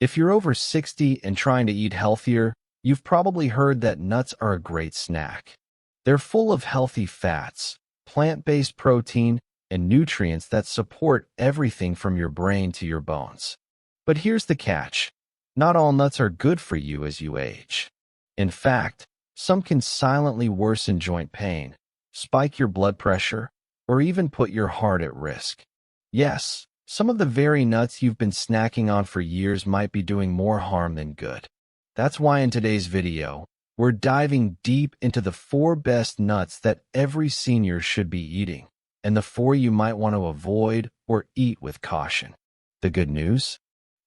If you're over 60 and trying to eat healthier, you've probably heard that nuts are a great snack. They're full of healthy fats, plant-based protein, and nutrients that support everything from your brain to your bones. But here's the catch. Not all nuts are good for you as you age. In fact, some can silently worsen joint pain, spike your blood pressure, or even put your heart at risk. Yes, some of the very nuts you've been snacking on for years might be doing more harm than good. That's why in today's video, we're diving deep into the 4 best nuts that every senior should be eating, and the 4 you might want to avoid or eat with caution. The good news?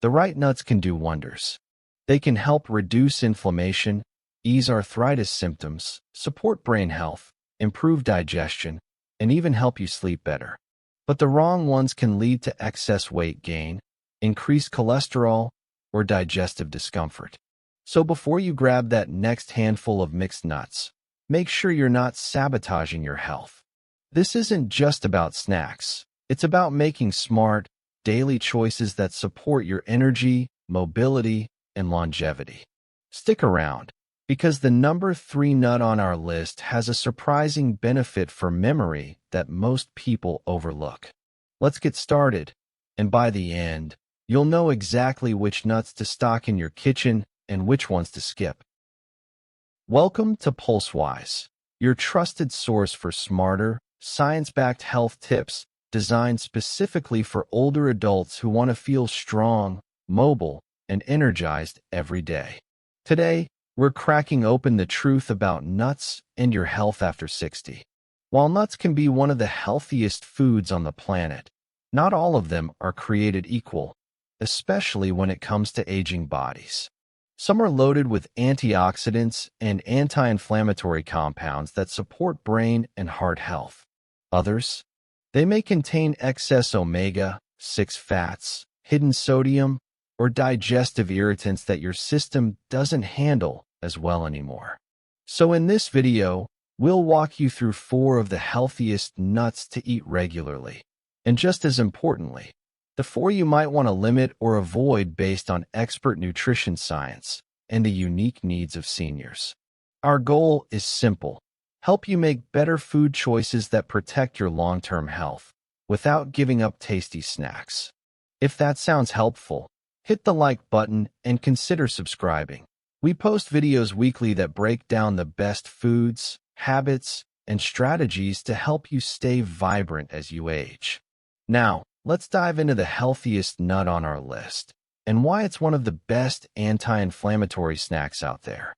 The right nuts can do wonders. They can help reduce inflammation, ease arthritis symptoms, support brain health, improve digestion, and even help you sleep better. But the wrong ones can lead to excess weight gain, increased cholesterol, or digestive discomfort. So before you grab that next handful of mixed nuts, make sure you're not sabotaging your health. This isn't just about snacks. It's about making smart, daily choices that support your energy, mobility, and longevity. Stick around, because the number 3 nut on our list has a surprising benefit for memory that most people overlook. Let's get started, and by the end, you'll know exactly which nuts to stock in your kitchen and which ones to skip. Welcome to PulseWise, your trusted source for smarter, science-backed health tips designed specifically for older adults who want to feel strong, mobile, and energized every day. Today, we're cracking open the truth about nuts and your health after 60. While nuts can be one of the healthiest foods on the planet, not all of them are created equal, especially when it comes to aging bodies. Some are loaded with antioxidants and anti-inflammatory compounds that support brain and heart health. Others, they may contain excess omega-6 fats, hidden sodium, or digestive irritants that your system doesn't handle as well anymore. So in this video, we'll walk you through 4 of the healthiest nuts to eat regularly. And just as importantly, the 4 you might want to limit or avoid based on expert nutrition science and the unique needs of seniors. Our goal is simple: help you make better food choices that protect your long-term health without giving up tasty snacks. If that sounds helpful, hit the like button and consider subscribing. We post videos weekly that break down the best foods, habits, and strategies to help you stay vibrant as you age. Now, let's dive into the healthiest nut on our list and why it's one of the best anti-inflammatory snacks out there.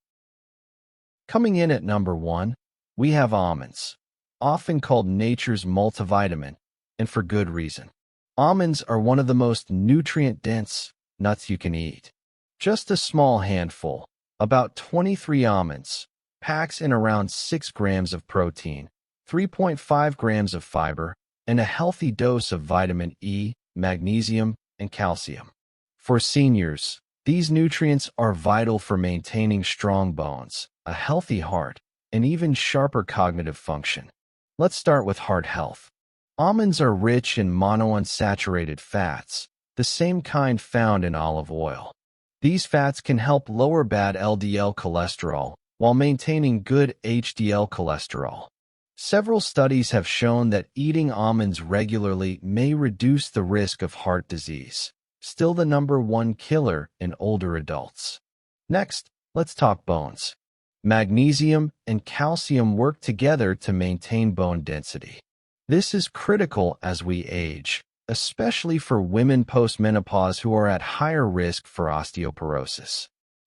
Coming in at number 1, we have almonds, often called nature's multivitamin, and for good reason. Almonds are one of the most nutrient-dense nuts you can eat. Just a small handful, about 23 almonds, packs in around 6 grams of protein, 3.5 grams of fiber, and a healthy dose of vitamin E, magnesium, and calcium. For seniors, these nutrients are vital for maintaining strong bones, a healthy heart, and even sharper cognitive function. Let's start with heart health. Almonds are rich in monounsaturated fats, the same kind found in olive oil. These fats can help lower bad LDL cholesterol while maintaining good HDL cholesterol. Several studies have shown that eating almonds regularly may reduce the risk of heart disease, still the number 1 killer in older adults. Next, let's talk bones. Magnesium and calcium work together to maintain bone density. This is critical as we age, especially for women post-menopause who are at higher risk for osteoporosis.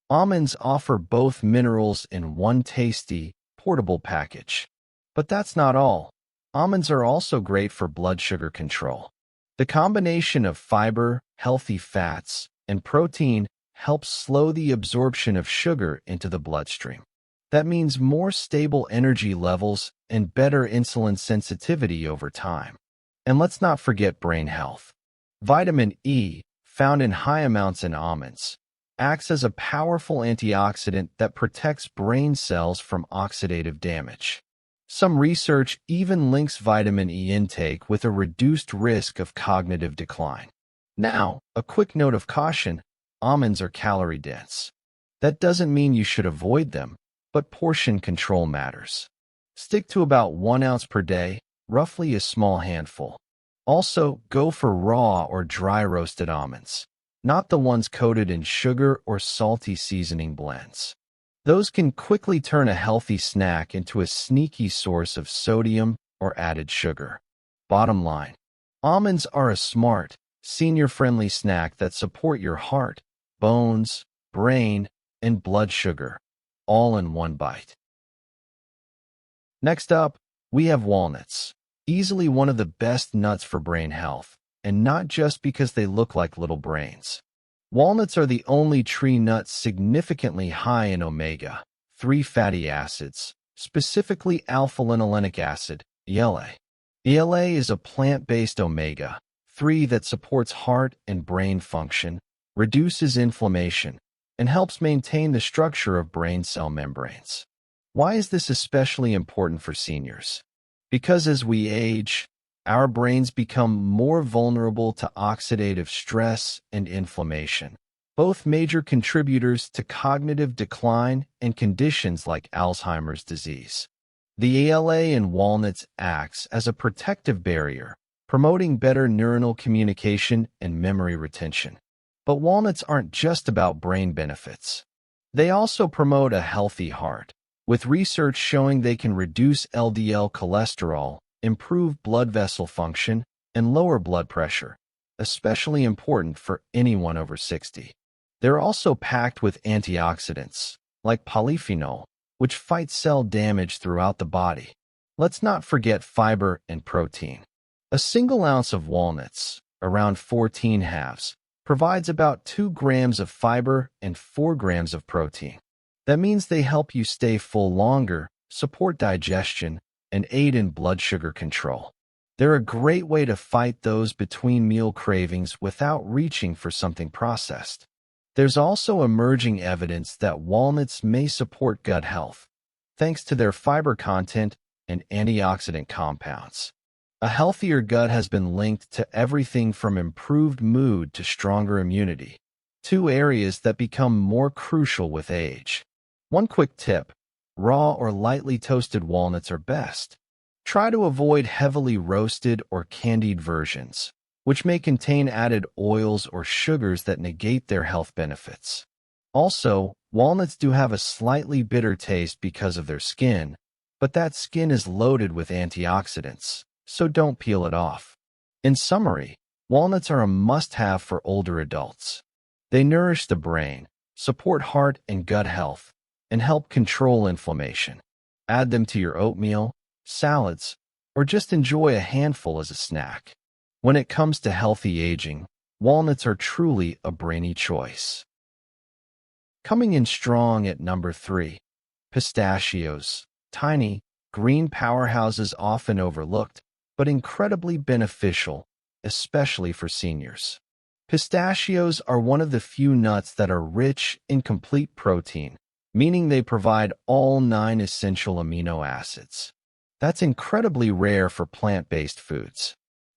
Almonds offer both minerals in one tasty, portable package. But that's not all. Almonds are also great for blood sugar control. The combination of fiber, healthy fats, and protein helps slow the absorption of sugar into the bloodstream. That means more stable energy levels and better insulin sensitivity over time. And let's not forget brain health. Vitamin E, found in high amounts in almonds, acts as a powerful antioxidant that protects brain cells from oxidative damage. Some research even links vitamin E intake with a reduced risk of cognitive decline. Now, a quick note of caution: Almonds are calorie-dense. That doesn't mean you should avoid them, but portion control matters. Stick to about 1 ounce per day, roughly a small handful. Also, go for raw or dry roasted almonds, not the ones coated in sugar or salty seasoning blends. Those can quickly turn a healthy snack into a sneaky source of sodium or added sugar. Bottom line, almonds are a smart, senior-friendly snack that support your heart, bones, brain, and blood sugar, all in one bite. Next up, we have walnuts, easily one of the best nuts for brain health, and not just because they look like little brains. Walnuts are the only tree nut significantly high in omega-3 fatty acids, specifically alpha-linolenic acid, ELA. ELA is a plant-based omega-3 that supports heart and brain function, reduces inflammation, and helps maintain the structure of brain cell membranes. Why is this especially important for seniors? Because as we age, our brains become more vulnerable to oxidative stress and inflammation, both major contributors to cognitive decline and conditions like Alzheimer's disease. The ELA in walnuts acts as a protective barrier, promoting better neuronal communication and memory retention. But walnuts aren't just about brain benefits. They also promote a healthy heart, with research showing they can reduce LDL cholesterol, improve blood vessel function, and lower blood pressure, especially important for anyone over 60. They're also packed with antioxidants, like polyphenol, which fight cell damage throughout the body. Let's not forget fiber and protein. A single ounce of walnuts, around 14 halves, provides about 2 grams of fiber and 4 grams of protein. That means they help you stay full longer, support digestion, and aid in blood sugar control. They're a great way to fight those between-meal cravings without reaching for something processed. There's also emerging evidence that walnuts may support gut health, thanks to their fiber content and antioxidant compounds. A healthier gut has been linked to everything from improved mood to stronger immunity, 2 areas that become more crucial with age. One quick tip: raw or lightly toasted walnuts are best. Try to avoid heavily roasted or candied versions, which may contain added oils or sugars that negate their health benefits. Also, walnuts do have a slightly bitter taste because of their skin, but that skin is loaded with antioxidants, so don't peel it off. In summary, walnuts are a must-have for older adults. They nourish the brain, support heart and gut health, and help control inflammation. Add them to your oatmeal, salads, or just enjoy a handful as a snack. When it comes to healthy aging, walnuts are truly a brainy choice. Coming in strong at number 3, pistachios. Tiny, green powerhouses often overlooked, but incredibly beneficial, especially for seniors. Pistachios are one of the few nuts that are rich in complete protein, meaning they provide all 9 essential amino acids. That's incredibly rare for plant-based foods.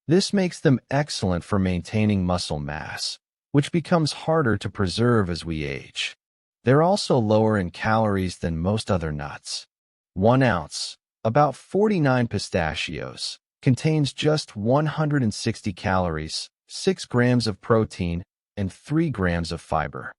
This makes them excellent for maintaining muscle mass, which becomes harder to preserve as we age. They're also lower in calories than most other nuts. 1 ounce, about 49 pistachios, contains just 160 calories, 6 grams of protein, and 3 grams of fiber.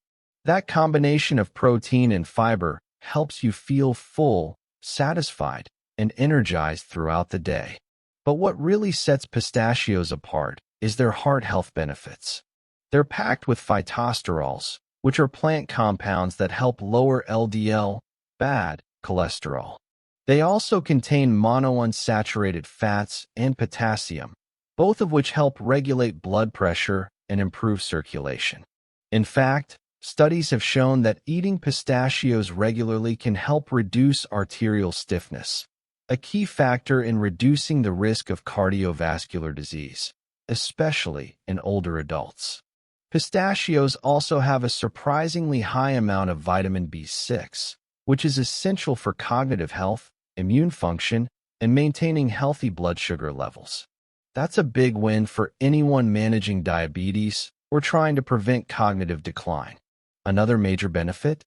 That combination of protein and fiber helps you feel full, satisfied, and energized throughout the day. But what really sets pistachios apart is their heart health benefits. They're packed with phytosterols, which are plant compounds that help lower LDL, bad cholesterol. They also contain monounsaturated fats and potassium, both of which help regulate blood pressure and improve circulation. In fact, studies have shown that eating pistachios regularly can help reduce arterial stiffness, a key factor in reducing the risk of cardiovascular disease, especially in older adults. Pistachios also have a surprisingly high amount of vitamin B6, which is essential for cognitive health, immune function, and maintaining healthy blood sugar levels. That's a big win for anyone managing diabetes or trying to prevent cognitive decline. Another major benefit?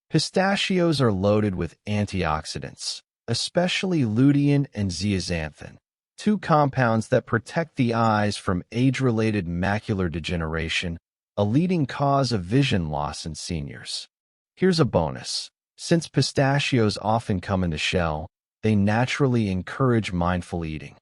Pistachios are loaded with antioxidants, especially lutein and zeaxanthin, two compounds that protect the eyes from age-related macular degeneration, a leading cause of vision loss in seniors. Here's a bonus. Since pistachios often come in the shell, they naturally encourage mindful eating.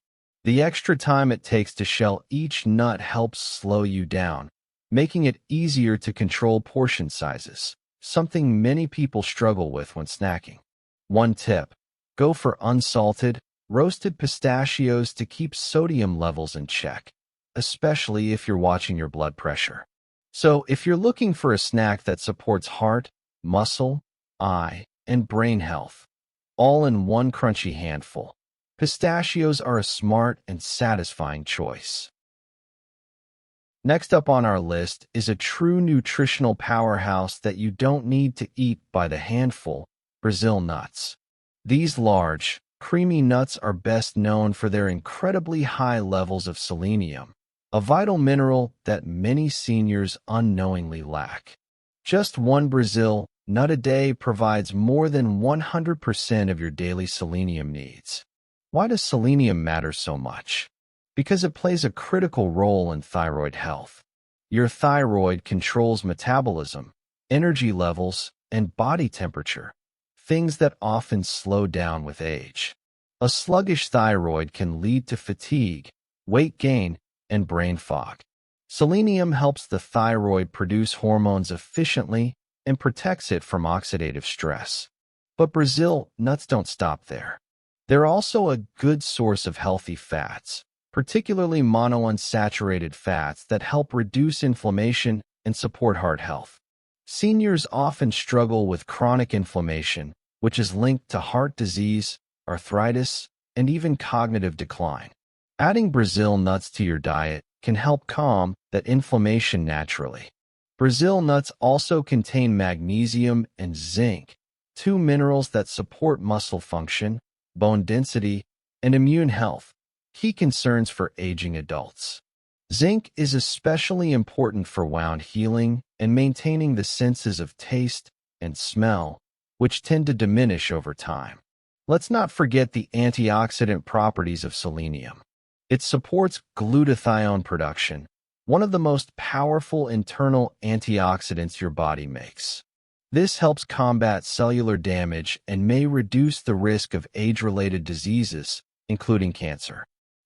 The extra time it takes to shell each nut helps slow you down, making it easier to control portion sizes, something many people struggle with when snacking. One tip: go for unsalted, roasted pistachios to keep sodium levels in check, especially if you're watching your blood pressure. So, if you're looking for a snack that supports heart, muscle, eye, and brain health, all in one crunchy handful, pistachios are a smart and satisfying choice. Next up on our list is a true nutritional powerhouse that you don't need to eat by the handful: Brazil nuts. These large, creamy nuts are best known for their incredibly high levels of selenium, a vital mineral that many seniors unknowingly lack. Just one Brazil nut a day provides more than 100% of your daily selenium needs. Why does selenium matter so much? Because it plays a critical role in thyroid health. Your thyroid controls metabolism, energy levels, and body temperature, things that often slow down with age. A sluggish thyroid can lead to fatigue, weight gain, and brain fog. Selenium helps the thyroid produce hormones efficiently and protects it from oxidative stress. But Brazil nuts don't stop there. They're also a good source of healthy fats, particularly monounsaturated fats that help reduce inflammation and support heart health. Seniors often struggle with chronic inflammation, which is linked to heart disease, arthritis, and even cognitive decline. Adding Brazil nuts to your diet can help calm that inflammation naturally. Brazil nuts also contain magnesium and zinc, two minerals that support muscle function, bone density, and immune health, key concerns for aging adults. Zinc is especially important for wound healing and maintaining the senses of taste and smell, which tend to diminish over time. Let's not forget the antioxidant properties of selenium. It supports glutathione production, one of the most powerful internal antioxidants your body makes. This helps combat cellular damage and may reduce the risk of age-related diseases, including cancer.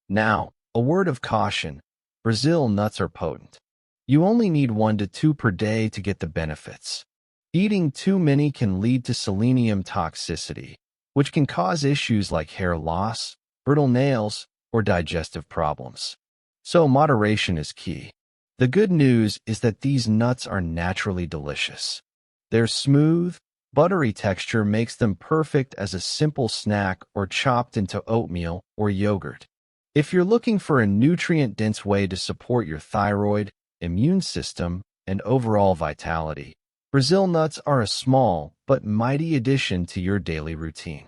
Now, a word of caution: Brazil nuts are potent. You only need 1 to 2 per day to get the benefits. Eating too many can lead to selenium toxicity, which can cause issues like hair loss, brittle nails, or digestive problems. So moderation is key. The good news is that these nuts are naturally delicious. Their smooth, buttery texture makes them perfect as a simple snack or chopped into oatmeal or yogurt. If you're looking for a nutrient-dense way to support your thyroid, immune system, and overall vitality, Brazil nuts are a small but mighty addition to your daily routine.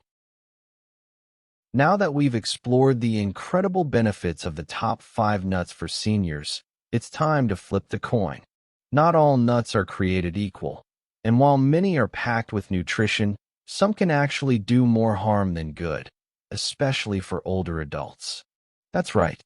Now that we've explored the incredible benefits of the top 5 nuts for seniors, it's time to flip the coin. Not all nuts are created equal, and while many are packed with nutrition, some can actually do more harm than good, especially for older adults. That's right.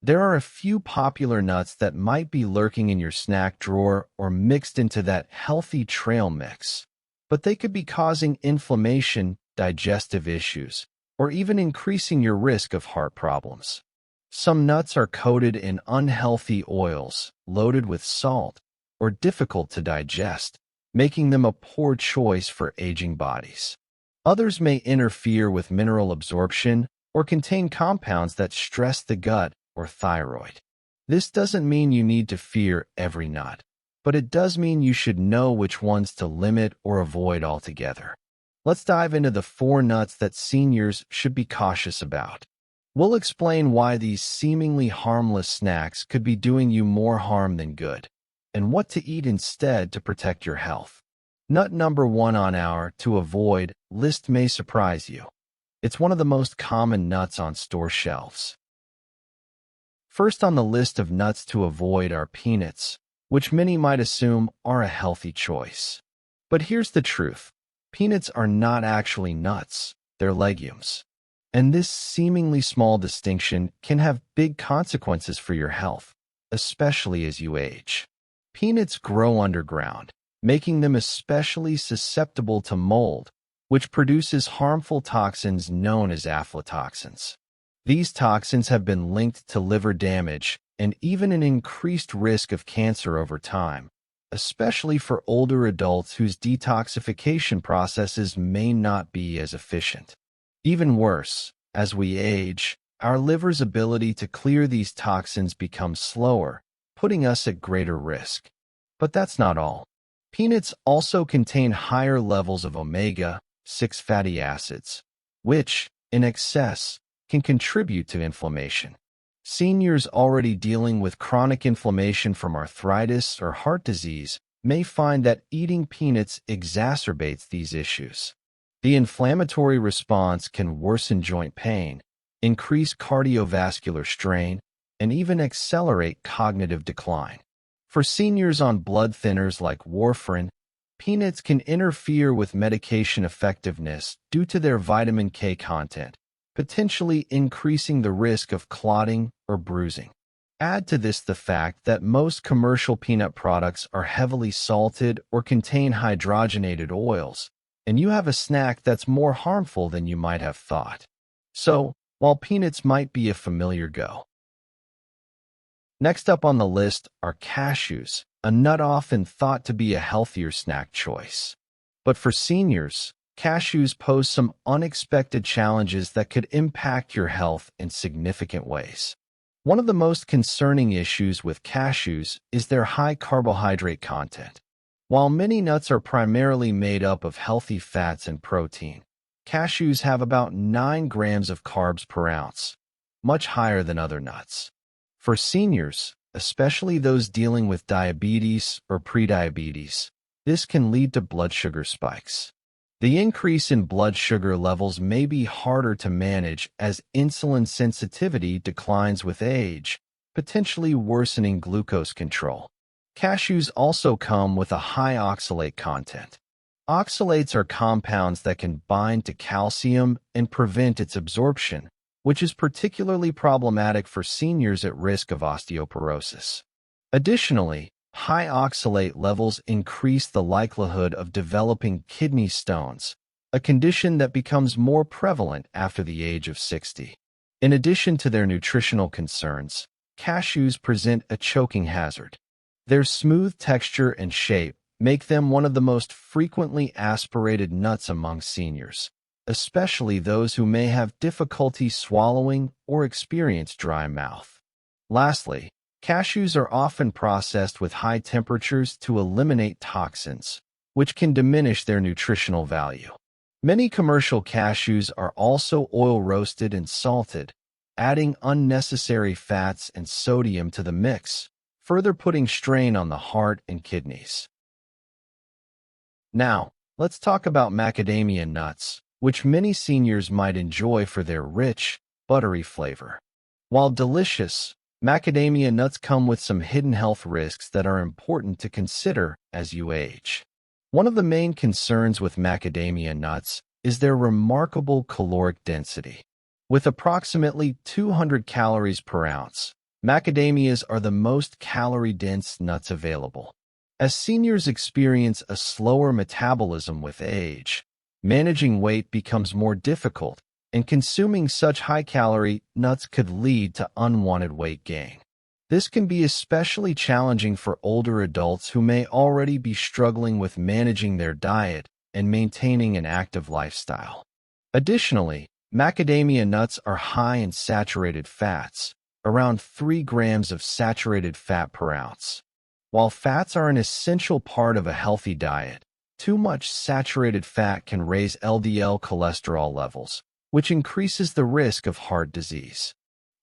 There are a few popular nuts that might be lurking in your snack drawer or mixed into that healthy trail mix, but they could be causing inflammation, digestive issues, or even increasing your risk of heart problems. Some nuts are coated in unhealthy oils, loaded with salt, or difficult to digest, making them a poor choice for aging bodies. Others may interfere with mineral absorption or contain compounds that stress the gut or thyroid. This doesn't mean you need to fear every nut, but it does mean you should know which ones to limit or avoid altogether. Let's dive into the 4 nuts that seniors should be cautious about. We'll explain why these seemingly harmless snacks could be doing you more harm than good, and what to eat instead to protect your health. Nut number 1 on our to avoid list may surprise you. It's one of the most common nuts on store shelves. First on the list of nuts to avoid are peanuts, which many might assume are a healthy choice. But here's the truth. Peanuts are not actually nuts, they're legumes. And this seemingly small distinction can have big consequences for your health, especially as you age. Peanuts grow underground, making them especially susceptible to mold, which produces harmful toxins known as aflatoxins. These toxins have been linked to liver damage and even an increased risk of cancer over time, especially for older adults whose detoxification processes may not be as efficient. Even worse, as we age, our liver's ability to clear these toxins becomes slower, putting us at greater risk. But that's not all. Peanuts also contain higher levels of omega-6 fatty acids, which, in excess, can contribute to inflammation. Seniors already dealing with chronic inflammation from arthritis or heart disease may find that eating peanuts exacerbates these issues. The inflammatory response can worsen joint pain, increase cardiovascular strain, and even accelerate cognitive decline. For seniors on blood thinners like warfarin, peanuts can interfere with medication effectiveness due to their vitamin K content, potentially increasing the risk of clotting or bruising. Add to this the fact that most commercial peanut products are heavily salted or contain hydrogenated oils, and you have a snack that's more harmful than you might have thought. So, while peanuts might be a familiar go. Next up on the list are cashews, a nut often thought to be a healthier snack choice. But for seniors, cashews pose some unexpected challenges that could impact your health in significant ways. One of the most concerning issues with cashews is their high carbohydrate content. While many nuts are primarily made up of healthy fats and protein, cashews have about 9 grams of carbs per ounce, much higher than other nuts. For seniors, especially those dealing with diabetes or prediabetes, this can lead to blood sugar spikes. The increase in blood sugar levels may be harder to manage as insulin sensitivity declines with age, potentially worsening glucose control. Cashews also come with a high oxalate content. Oxalates are compounds that can bind to calcium and prevent its absorption, which is particularly problematic for seniors at risk of osteoporosis. Additionally, high oxalate levels increase the likelihood of developing kidney stones, a condition that becomes more prevalent after the age of 60. In addition to their nutritional concerns, cashews present a choking hazard. Their smooth texture and shape make them one of the most frequently aspirated nuts among seniors, especially those who may have difficulty swallowing or experience dry mouth. Lastly, cashews are often processed with high temperatures to eliminate toxins, which can diminish their nutritional value. Many commercial cashews are also oil roasted and salted, adding unnecessary fats and sodium to the mix, further putting strain on the heart and kidneys. Now, let's talk about macadamia nuts, which many seniors might enjoy for their rich, buttery flavor. While delicious, macadamia nuts come with some hidden health risks that are important to consider as you age. One of the main concerns with macadamia nuts is their remarkable caloric density. With approximately 200 calories per ounce, macadamias are the most calorie-dense nuts available. As seniors experience a slower metabolism with age, managing weight becomes more difficult, and consuming such high-calorie nuts could lead to unwanted weight gain. This can be especially challenging for older adults who may already be struggling with managing their diet and maintaining an active lifestyle. Additionally, macadamia nuts are high in saturated fats, around 3 grams of saturated fat per ounce. While fats are an essential part of a healthy diet, too much saturated fat can raise LDL cholesterol levels, which increases the risk of heart disease.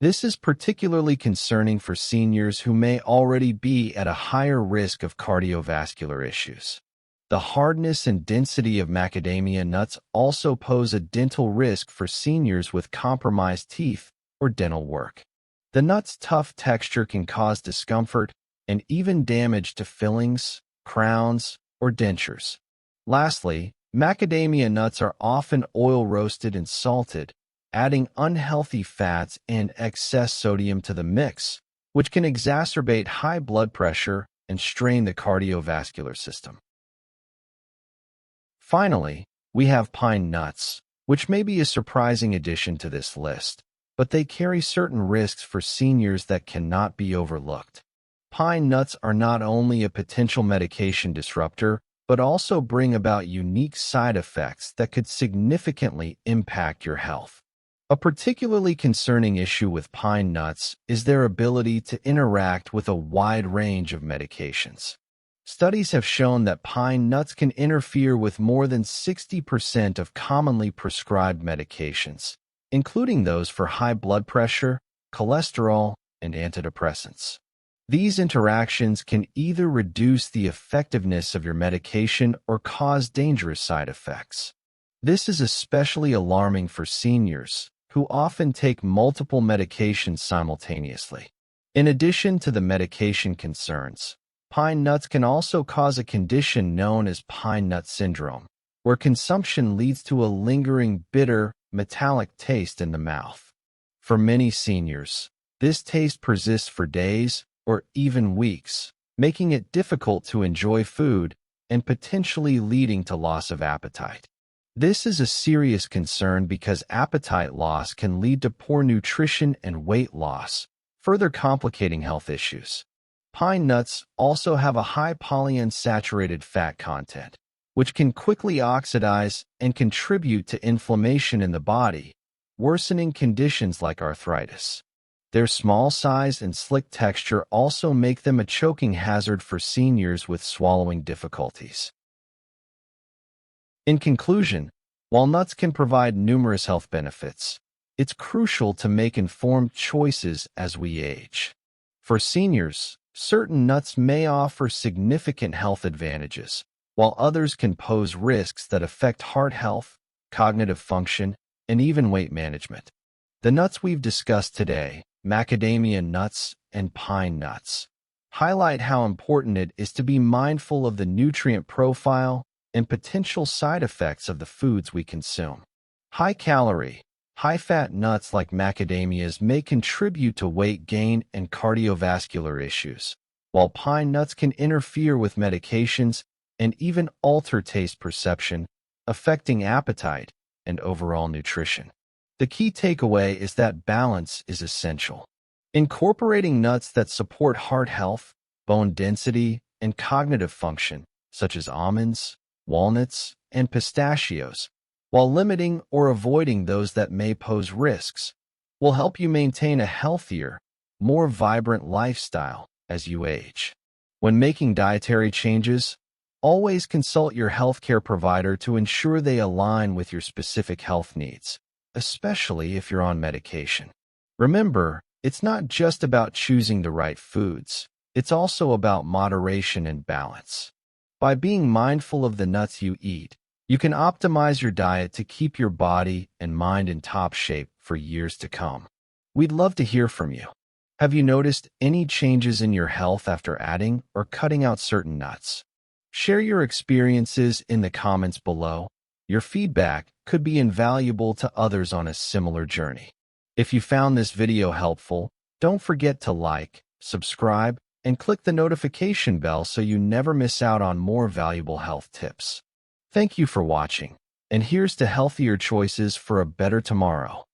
This is particularly concerning for seniors who may already be at a higher risk of cardiovascular issues. The hardness and density of macadamia nuts also pose a dental risk for seniors with compromised teeth or dental work. The nut's tough texture can cause discomfort, and even damage to fillings, crowns, or dentures. Lastly, macadamia nuts are often oil-roasted and salted, adding unhealthy fats and excess sodium to the mix, which can exacerbate high blood pressure and strain the cardiovascular system. Finally, we have pine nuts, which may be a surprising addition to this list, but they carry certain risks for seniors that cannot be overlooked. Pine nuts are not only a potential medication disruptor, but also bring about unique side effects that could significantly impact your health. A particularly concerning issue with pine nuts is their ability to interact with a wide range of medications. Studies have shown that pine nuts can interfere with more than 60% of commonly prescribed medications, including those for high blood pressure, cholesterol, and antidepressants. These interactions can either reduce the effectiveness of your medication or cause dangerous side effects. This is especially alarming for seniors, who often take multiple medications simultaneously. In addition to the medication concerns, pine nuts can also cause a condition known as pine nut syndrome, where consumption leads to a lingering bitter, metallic taste in the mouth. For many seniors, this taste persists for days or even weeks, making it difficult to enjoy food and potentially leading to loss of appetite. This is a serious concern because appetite loss can lead to poor nutrition and weight loss, further complicating health issues. Pine nuts also have a high polyunsaturated fat content, which can quickly oxidize and contribute to inflammation in the body, worsening conditions like arthritis. Their small size and slick texture also make them a choking hazard for seniors with swallowing difficulties. In conclusion, while nuts can provide numerous health benefits, it's crucial to make informed choices as we age. For seniors, certain nuts may offer significant health advantages, while others can pose risks that affect heart health, cognitive function, and even weight management. The nuts we've discussed today, macadamia nuts and pine nuts, highlight how important it is to be mindful of the nutrient profile and potential side effects of the foods we consume. High-calorie, high-fat nuts like macadamias may contribute to weight gain and cardiovascular issues, while pine nuts can interfere with medications and even alter taste perception, affecting appetite and overall nutrition. The key takeaway is that balance is essential. Incorporating nuts that support heart health, bone density, and cognitive function, such as almonds, walnuts, and pistachios, while limiting or avoiding those that may pose risks, will help you maintain a healthier, more vibrant lifestyle as you age. When making dietary changes, always consult your healthcare provider to ensure they align with your specific health needs, especially if you're on medication. Remember, it's not just about choosing the right foods, it's also about moderation and balance. By being mindful of the nuts you eat, you can optimize your diet to keep your body and mind in top shape for years to come. We'd love to hear from you. Have you noticed any changes in your health after adding or cutting out certain nuts? Share your experiences in the comments below. Your feedback could be invaluable to others on a similar journey. If you found this video helpful, don't forget to like, subscribe, and click the notification bell so you never miss out on more valuable health tips. Thank you for watching, and here's to healthier choices for a better tomorrow.